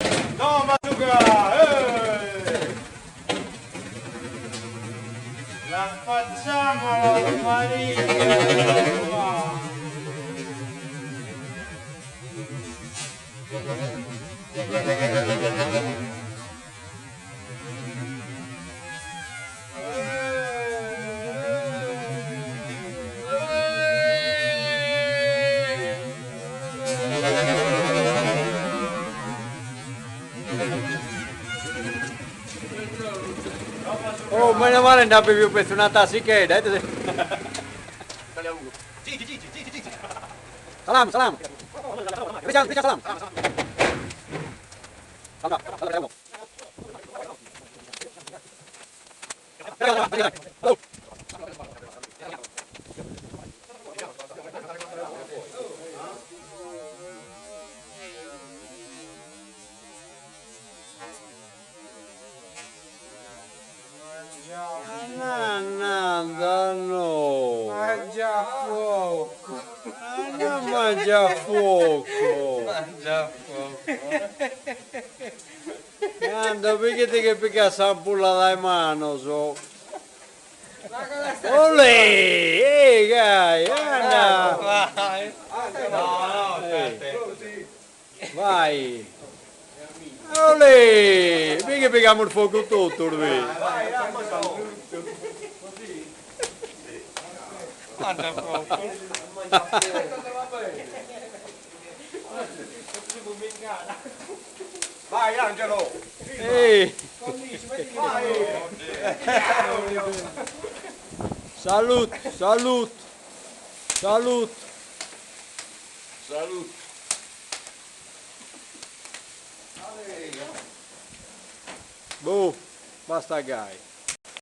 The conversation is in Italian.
No, Mazzuca! La facciamo la Maria! Oh, meno male non avevi più preso una tassichetta. Salam, salam. Richard, salam. Salam. No. Mangia fuoco! Non mangia fuoco. Mangia fuoco! Ando, perché che picca sampulla dai mano, so. Olè, gai, anda. Vai! No, aspetta! Vai. Olè, perché picchiamo il fuoco tutto, lui. Mangia fuoco! Vai Angelo! Ehi. Salut, salut. Salut. Salut! Boh, basta gai.